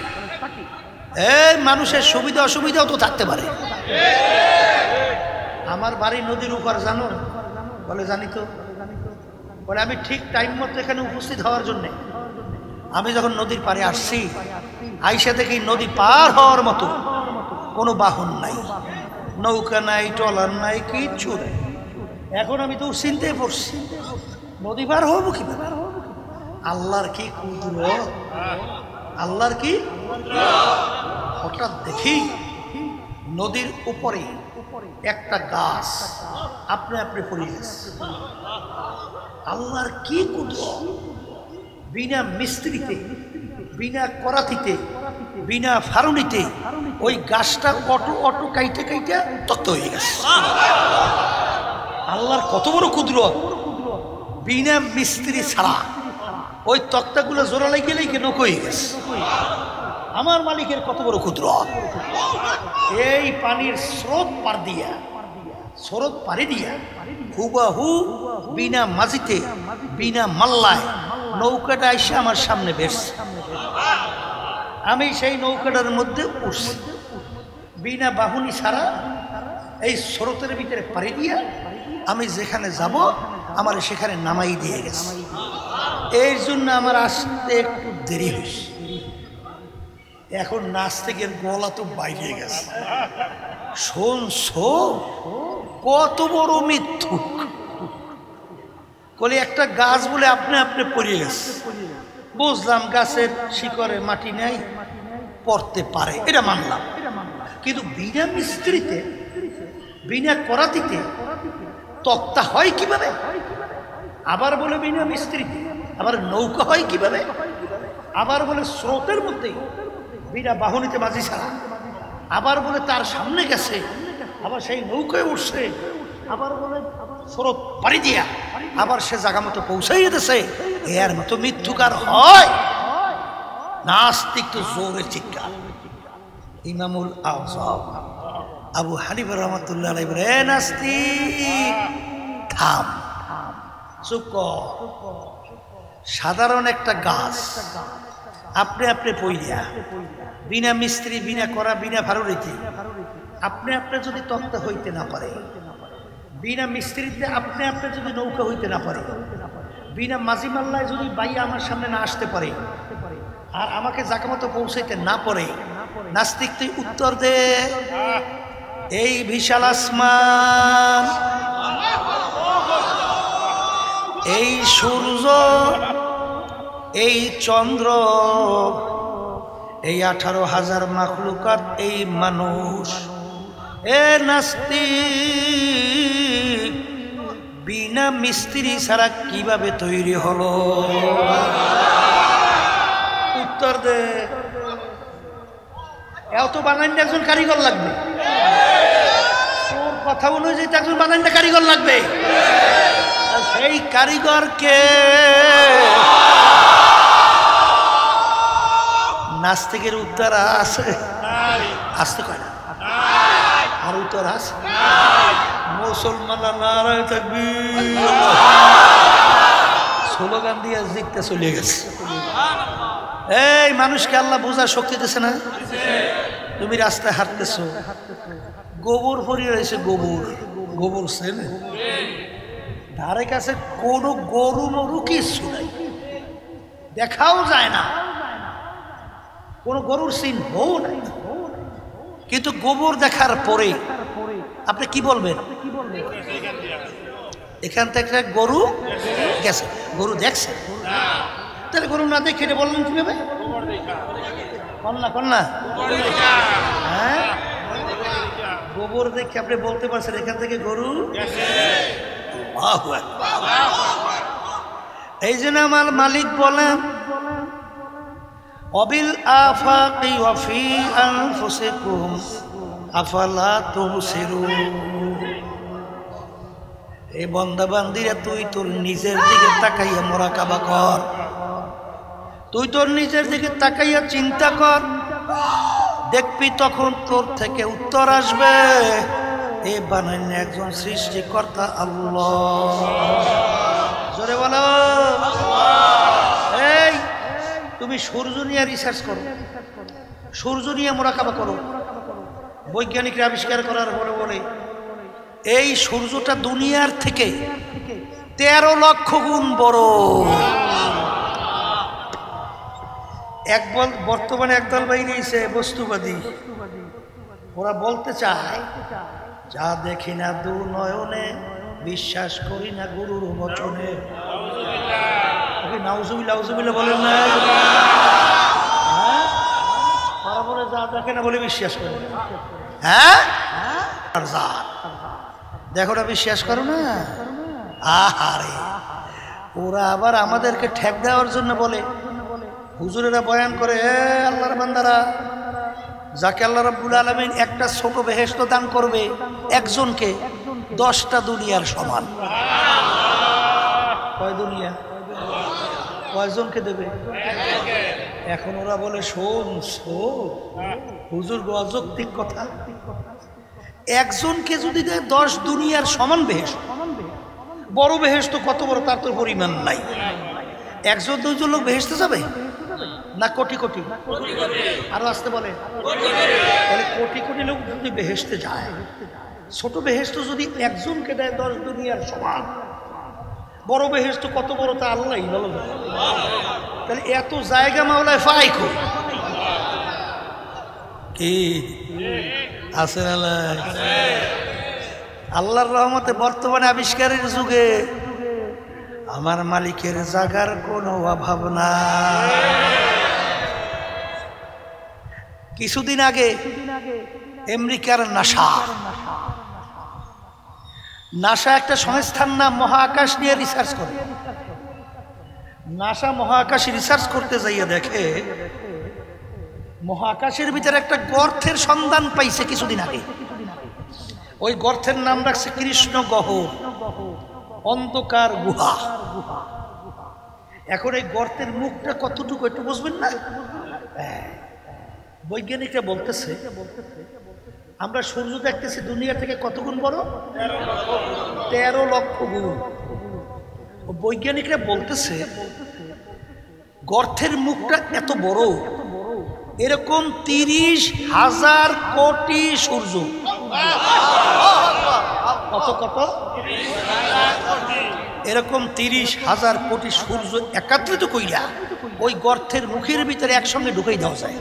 এই মানুষের সুবিধা অসুবিধাও তো থাকতে পারে। আমার বাড়ি নদীর উপর জানো? বলে জানি তো। বলে আমি ঠিক টাইম মতো এখানে উপস্থিত হওয়ার জন্যে আমি যখন নদীর পাড়ে আসছি, আইসা দেখি নদী পার হওয়ার মতো কোনো বাহন নাই, নৌকা নাই, ট্রলার নাই, কিচ্ছু নেই। এখন আমি তো চিন্তায় পড়ছি, নদী পার হবো কি? আল্লাহর কি কুদরত, আল্লাহর কি। হঠাৎ দেখি নদীর উপরে একটা গাছ আপনি আপনি পড়ে গেছে। আল্লাহর কি কুদরত! বিনা মিস্ত্রিতে, বিনা করাতিতে, বিনা ফারুনিতে ওই গাছটা অটো কাইটে কাইটে তক্ত হয়ে গেছে। আল্লাহর কত বড় কুদরত! বিনা মিস্ত্রি ছাড়া ওই তক্তাগুলো জোড়া লেগে লেগে নক হয়ে গেছে। আমার মালিকের কত বড় কুদরত! এই পানির স্রোত পাড়ি দিয়া হুবাহু বিনা মাঝিতে, বিনা মাল্লায় নৌকাটা এসে আমার সামনে বেরছে। আমি সেই নৌকাটার মধ্যে উঠছি, বিনা বাহুনি ছাড়া এই স্রোতের ভিতরে পাড়ি দিয়া আমি যেখানে যাব আমার সেখানে নামাই দিয়ে গেছে। এই জন্য আমার আসতে একটু দেরি হয়েছে। এখন নাস্তিকের গলা তো বাইরে গেছে। শুনছো কত বড় মিথ্যুক! বলে একটা গাছ বলে আপনি আপনি পড়ে গেছে। বুঝলাম গাছের শিকড়ে মাটি নেই, পড়তে পারে, এটা মানলাম। কিন্তু বিনা মিস্ত্রিতে, বিনা করাতিতে তক্তা হয় কিভাবে? আবার বলে বিনা মিস্ত্রিতে আবার নৌকা হয় কিভাবে? আবার বলে স্রোতের মধ্যে বিনা বাহনিতে মাঝি ছাড়া, আবার বলে তার সামনে গেছে, আবার সেই নৌকায় উঠছে, আবার বলে স্রোত পাড়ি দিয়া আবার সে জায়গা মতো পৌঁছাই যেতেছে। এর মতো মিথ্যুকার হয়? নাস্তিক তো জোরে চিৎকার। ইমামুল আযম আবু হানিফা রাহমাতুল্লাহ আলাইহি বলে, এ নাস্তিক থাম, চুপ কর। সাধারণ একটা গাছ আপনি আপনি পইয়া বিনা মিস্ত্রি, বিনা করা, বিনা ফারুরিতে আপনি আপনি যদি তক্তা হইতে না পারে, বিনা মিস্ত্রিতে আপনি আপনি যদি নৌকা হইতে না পারে, বিনা মাঝি মাল্লায় যদি বাইয়া আমার সামনে না আসতে পারে, আর আমাকে জায়গা মতো পৌঁছাইতে না পারে, নাস্তিক তুই উত্তর দে। এই বিশাল আসমান, এই সূর্য, এই চন্দ্র, এই 18,000 মাখলুকাত, এই মানুষ, এ নাস্তিক বিনা মিস্ত্রি ছাড়া কিভাবে তৈরি হলো? উত্তর দে। এত বানাইতে একজন কারিগর লাগবে। তোর কথা অনুযায়ী একজন বানাইতে কারিগর লাগবে। সেই কারিগরকে নাস্তিকের উত্তর আছে? আসতে কয় না। আর উত্তর আছে? মুসলমানরা নারায়ে তাকবীর স্লোগান দিয়ে জিততে চলে গেছে। এই মানুষকে আল্লাহ বোঝার শক্তি দিছে না? তুমি রাস্তায় হাঁটতেছ, গোবর ভরিয়ে রয়েছে, গোবর চেনে? ধারে কাছে কোনো গরু মরু কিছু নাই, দেখাও যায় না, কোনো গরুর চিহ্নও নাই। কিন্তু গোবর দেখার পরে আপনি কি বলবেন? এখান থেকে গরু গেছে, গরু দেখছে। তাহলে গরু না দেখে এটা বললেন কিভাবে? কন্যা হ্যাঁ, গোবর দেখে আপনি বলতে পারছেন এখান থেকে গরু। এই জন্য আমার মালিক বলেন, অবিল আফাকি ওয়া ফি আনফুসিকুম আফালা তুবসিরুন। এই বান্দা বান্দিরা, তুই তোর নিজের দিকে তাকাইয়া মুরাকাবা কর, তুই তোর নিজের দিকে তাকাইয়া চিন্তা কর, দেখবি তখন তোর থেকে উত্তর আসবে। এ বানাইন একজন সৃষ্টিকর্তা আল্লাহ। জোরে বলো। এই তুমি সূর্য নিয়ে রিসার্চ করো, সূর্য নিয়ে মুরাকাবা করো। বৈজ্ঞানিকরা আবিষ্কার করার পরে বলে এই সূর্যটা দুনিয়ার থেকে 13 লক্ষ গুণ বড়। বর্তমানে একদল বাইরেছে বস্তুবাদী, ওরা বলতে চায় যা দেখি না দু নয়নে, বিশ্বাস করি না গুরুর বচনে। নাউজুবিল্লাহ বলেন না? ওরা বলে যা দেখে না বলে বিশ্বাস করে। হ্যাঁ দেখো না, বিশ্বাস করো না। আহারে, ওরা আবার আমাদেরকে ঠেক দেওয়ার জন্য বলে, হুজুরেরা বয়ান করে, আল্লাহর বান্দারা, যাকে আল্লাহ রাব্বুল আলামিন একটা ছোট বেহেশত দান করবে, একজনকে 10টা দুনিয়ার সমান। কয় দুনিয়া? কয়জনকে দেবে? এখন ওরা বলে শোন শোন, হুজুর অযৌক্তিক কথা। একজনকে যদি দেয় 10 দুনিয়ার সমান বেহেশত, বড় বেহেশত কত বড় তার তো পরিমাণ নাই। 1-2 লোক বেহেশতে যাবে না কোটি কোটি? আরো আসতে বলে, তাহলে কোটি কোটি লোক যদি বেহেশতে যায়, ছোট বেহেশত যদি একজনকে দেয় 10 দুনিয়ার সমান, বড় বেহেশত কত বড় তা আল্লাহই ভালো জানে। তাহলে এত জায়গা মাওলায় পাই কই? কি আছে না? আল্লাহর রহমতে বর্তমানে আবিষ্কারের যুগে আমার মালিকের জায়গার কোনো অভাব নাই। কিছুদিন আগে আমেরিকার নাসা একটা সংস্থার নাম মহাকাশ নিয়ে রিসার্চ করে। নাসা মহাকাশে রিসার্চ করতে যাইয়া দেখে মহাকাশের ভিতরে একটা গর্তের সন্ধান পাইছে কিছুদিন আগে। ওই গর্তের নাম রাখছে কৃষ্ণ গহ্বর, অন্ধকার গুহা। এখন এই গর্তের মুখটা কতটুকু একটু বুঝবেন না? বৈজ্ঞানিকরা বলতেছে আমরা সূর্য দেখতেছি দুনিয়া থেকে কত গুণ বড়? 13 লক্ষ গুণ। বৈজ্ঞানিকরা বলতেছে গর্তের মুখটা এত বড়, এরকম 30,000 কোটি সূর্য। কত কত? এরকম 30,000 কোটি সূর্য একত্রিত কইরা ওই গর্তের মুখের ভিতরে একসঙ্গে ঢুকাই দেওয়া যায়।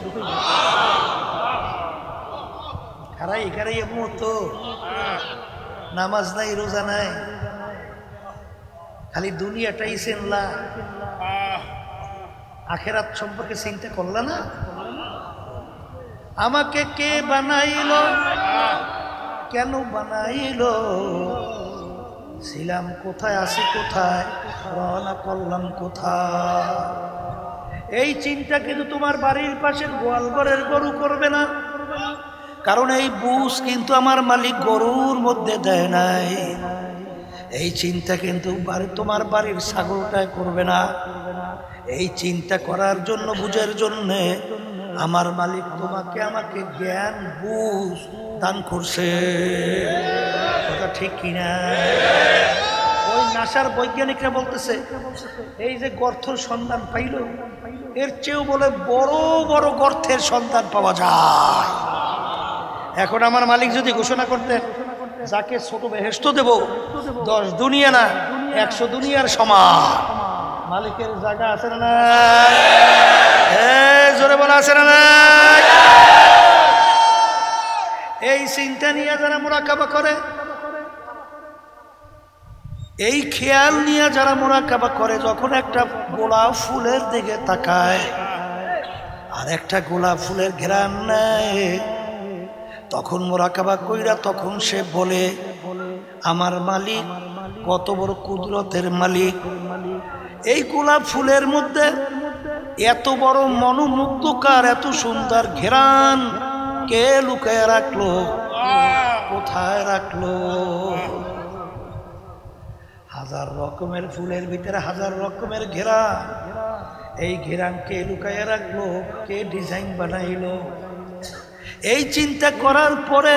খারাই খারাই তো নামাজ নাই, রোজা নাই, খালি দুনিয়াটাই চিনলা, আখেরাত সম্পর্কে চিন্তা করলা না? আমাকে কে বানাইলো, কেন বানাইলো, ছিলাম কোথায়, আছি কোথায়, রওনা করলাম কোথায়? এই চিন্তা কিন্তু তোমার বাড়ির পাশের গোয়ালঘরের গরু করবে না, কারণ এই বুঝ কিন্তু আমার মালিক গরুর মধ্যে দেয় নাই। এই চিন্তা কিন্তু তোমার বাড়ির ছাগলটায় করবে না। এই চিন্তা করার জন্য, বুঝের জন্যে আমার মালিক তোমাকে আমাকে জ্ঞান বুঝ দান করছে। কথা ঠিক কিনা? ওই নাসার বৈজ্ঞানিকরা বলতেছে এই যে গর্তের সন্ধান পাইল, এর চেয়েও বলে বড় বড় গর্তের সন্ধান পাওয়া যায়। এখন আমার মালিক যদি ঘোষণা করতেন যাকে ছোট বেহেশত দেব 10 দুনিয়া না 100 দুনিয়ার সমান, মালিকের জায়গা আছে না নাই? জোরে বলা আছে না নাই? এই চিন্তা নিয়ে যারা মুরাকাবা করে, এই খেয়াল নিয়ে যারা মুরাকাবা করে, যখন একটা গোলাপ ফুলের দিকে তাকায় আর একটা গোলাপ ফুলের ঘ্রাণ নেয়, তখন মুরাকাবা কইরা তখন সে বলে আমার মালিক কত বড় কুদরতের মালিক। এই গোলাপ ফুলের মধ্যে এত বড় মনোমুগ্ধকার, এত সুন্দর ঘ্রাণ কে লুকায় রাখলো, কোথায় রাখলো? হাজার রকমের ফুলের ভিতরে হাজার রকমের ঘ্রাণ, এই ঘ্রাণ কে লুকায় রাখলো, কে ডিজাইন বানাইলো? এই চিন্তা করার পরে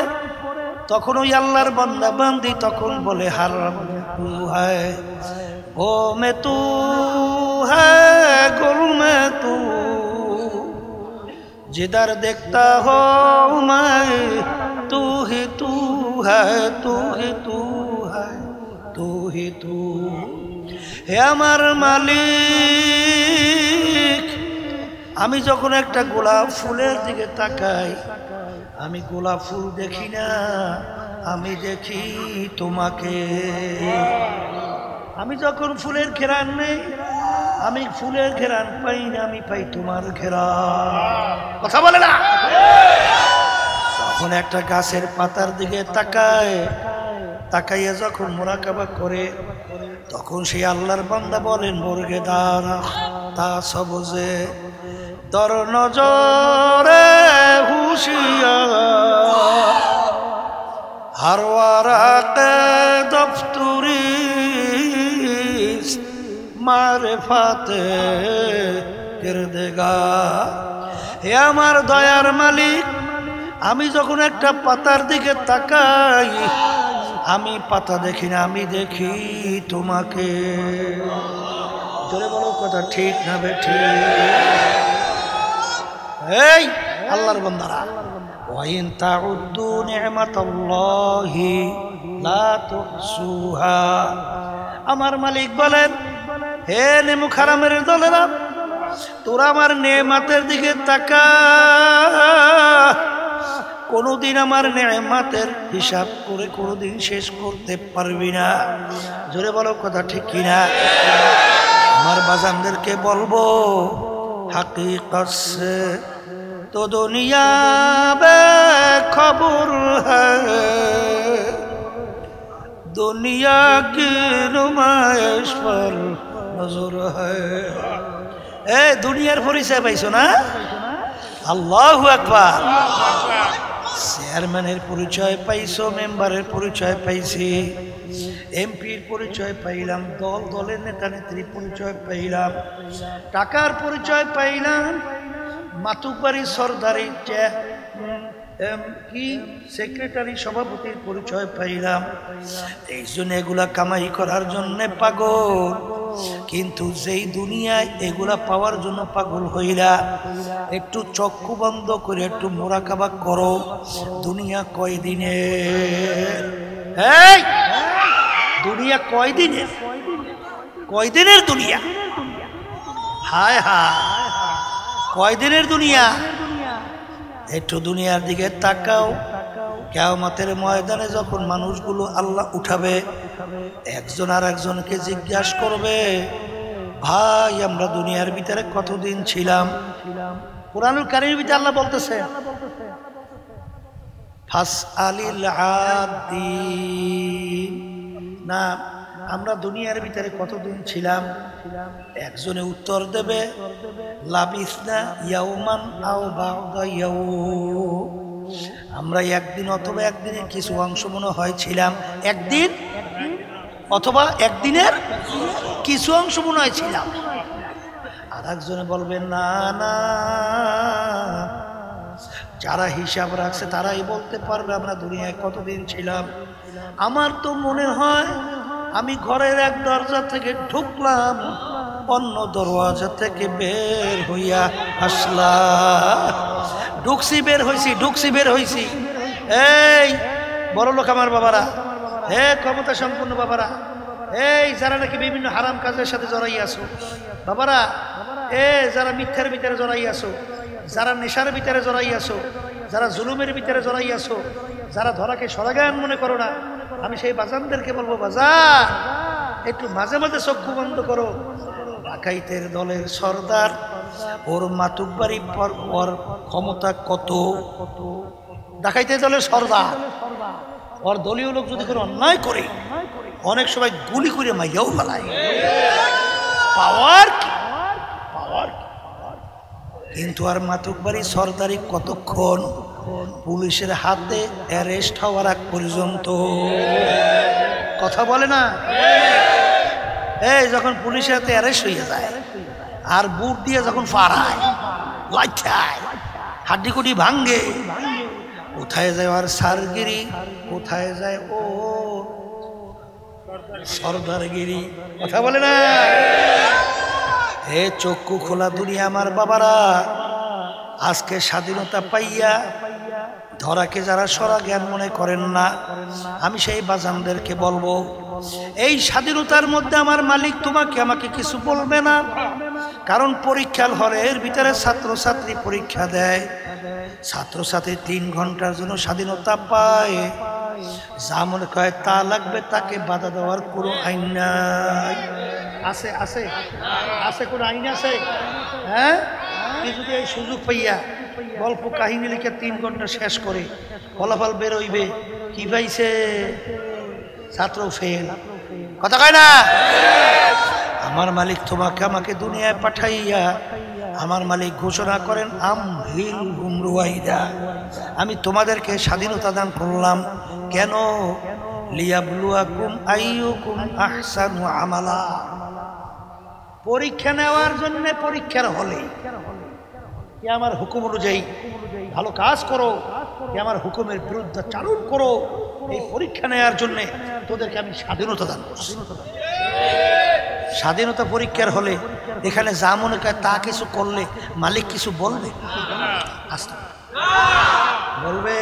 তখন ওই আল্লাহর বান্দা বান্দি তখন বলে হার তু হ্যায় ও মে তু হ্যায় গুল মে তু, जिधर देखता हो मैं तू ही तू है, तू ही तू है, तू ही तू। হে আমার মালিক, আমি যখন একটা গোলাপ ফুলের দিকে তাকাই, আমি গোলাপ ফুল দেখি না, আমি দেখি তোমাকে। আমি যখন ফুলের ঘ্রাণ নেই, আমি ফুলের ঘ্রাণ পাই না, আমি পাই তোমার ঘ্রাণ। কথা বলে না? যখন একটা গাছের পাতার দিকে তাকাইয়া যখন মুরাকাবা করে, তখন সেই আল্লাহর বান্দা বলেন বর্গে দাঁড়া তা সবজে দর নজরে হুশিয়ার हर वाराक़े दफ्तरी मारिफाते किरदेगार। হে আমার দয়ার মালিক, আমি যখন একটা পাতার দিকে তাকাই, আমি পাতা দেখি না, আমি দেখি তোমাকে। জোরে বলো কথা ঠিক না বেঠিক? এই আল্লাহর বান্দারা, وَإِن تَعُدُّوا نِعْمَةَ اللَّهِ لَا تُحْصُوهَا। আমার মালিক বলেন, হে নেমুখ হারামের দলেরা, তোরা আমার নেয়ামতের দিকে তাকা, কোনোদিন আমার নেয়ামতের হিসাব করে কোনোদিন শেষ করতে পারবি না। জোরে বলো কথা ঠিক কিনা? আমার বাজানদেরকে বলবো, হাকিকত সে तो दुनिया बेखबर है, दुनिया की नुमाइश पर नजर है। ए दुनियार परिचय पाइছো না? আল্লাহু আকবার। চেয়ারম্যানের পরিচয় পাইছো, মেম্বারের পরিচয় পাইছি, এমপির পরিচয় পাইলাম, দলের নেতা নেত্রীর পরিচয় পাইলাম, টাকার পরিচয় পাইলাম, মাতুকবাড়ি সরদারি কি সেক্রেটারি সভাপতির পরিচয় পাইলাম। এই জন্য এগুলা কামাই করার জন্য পাগল, কিন্তু যেই দুনিয়ায় এগুলা পাওয়ার জন্য পাগল হইলা, একটু চক্ষু বন্ধ করে একটু মুরাকাবা করো, দুনিয়া কয়দিনের? এই দুনিয়া কয়দিনের? কয়দিনের দুনিয়া? হায় হায়, কয়দিনের দুনিয়া? একটু দুনিয়ার দিকে তাকাও। কিয়ামতের ময়দানে যখন মানুষগুলো আল্লাহ উঠাবে, একজন আর একজনকে জিজ্ঞাসা করবে, ভাই আমরা দুনিয়ার ভিতরে কতদিন ছিলাম? কুরআনুল কারীমের ভিতরে আল্লাহ বলতেছে, ফাসআলিল আদিন, না আমরা দুনিয়ার ভিতরে কতদিন ছিলাম? একজনে উত্তর দেবে, লাবিসনা ইয়াউমান আও বা'দা ইয়াউম, আমরা একদিন অথবা একদিনের কিছু অংশ মনে হয় ছিলাম, একদিন অথবা একদিনের কিছু অংশ মনে হয় ছিলাম। আর একজনে বলবে, না না, যারা হিসাব রাখছে তারাই বলতে পারবে আমরা দুনিয়ায় কতদিন ছিলাম। আমার তো মনে হয় আমি ঘরের এক দরজা থেকে ঢুকলাম, অন্য দরওয়াজা থেকে বের হইয়া আসলাম, ঢুকছি বের হইছি। এই বড় লোক আমার বাবারা, হে ক্ষমতা সম্পন্ন বাবারা, এই যারা নাকি বিভিন্ন হারাম কাজের সাথে জড়াই আছো বাবারা, যারা মিথ্যার ভিতরে জড়াই আছো, যারা নেশার ভিতরে জড়াই আছো, যারা জুলুমের ভিতরে জড়াই আছো, যারা ধরাকে সরাগান মনে করো না, আমি সেই বাজানদেরকে বলবো, বাজান একটু মাঝে মাঝে চক্ষু বন্ধ করো। ডাকাইতের দলের সর্দার, ওর মাতুকবাড়ি পর ওর ক্ষমতা কত? ডাকাইতের দলের সর্দার, ওর দলীয় লোক যদি করে অন্যায় করে, অনেক সময় গুলি করে মাইয়াও ফেলায়। পাওয়ার কি? কিন্তু আর মাতুকবাড়ি সর্দারি কতক্ষণ? পুলিশের হাতে অ্যারেস্ট হওয়ার আগ পর্যন্ত। কথা বলে না? এই যখন পুলিশের হাতে অ্যারেস্ট হয়ে যায়, আর বুট দিয়ে যখন ফাড়ায়, লাইঠায়, হাড্ডিকুটি ভাঙ্গে, কোথায় যায় আর সারগিরি, কোথায় যায় ও সর্দারগিরি? কথা বলে না? হে চক্ষু খোলা দুনিয়া আমার বাবারা, আজকে স্বাধীনতা পাইয়া ধরাকে যারা সরা জ্ঞান মনে করেন না, আমি সেই বাজানদেরকে বলবো, এই স্বাধীনতার মধ্যে আমার মালিক তোমাকে আমাকে কিছু বলবে না। কারণ পরীক্ষার হলের ভিতরে ছাত্রছাত্রী পরীক্ষা দেয়, ছাত্রছাত্রী 3 ঘন্টার জন্য স্বাধীনতা পায়, যা মনে কয় তা লাগবে, তাকে বাধা দেওয়ার কোনো আইন নাই। আছে কোনো আইন আছে? হ্যাঁ, আজকে যদি এই সুযোগ পাইয়া গল্প কাহিনী লিখে 3 ঘন্টা শেষ করে ফলাফল বের হইবে কি পাইছে ছাত্র ফেল কথা কয় না আমার মালিক তোমাকে আমাকে দুনিয়ায় পাঠাইয়া আমার মালিক ঘোষণা করেন আমহিল হুমরুয়াইদা আমি তোমাদেরকে স্বাধীনতা দান করলাম কেন লিয়াবলুয়াকুম আইয়ুকুম আহসানু আমালা পরীক্ষা নেওয়ার জন্য পরীক্ষার হলে কি আমার হুকুম অনুযায়ী ভালো কাজ করো কি আমার হুকুমের বিরুদ্ধে চালন করো এই পরীক্ষা নেওয়ার জন্য তোদেরকে আমি স্বাধীনতা দান করছি স্বাধীনতা পরীক্ষার হলে এখানে যা মনে করে তা কিছু করলে মালিক কিছু বলবে বলবে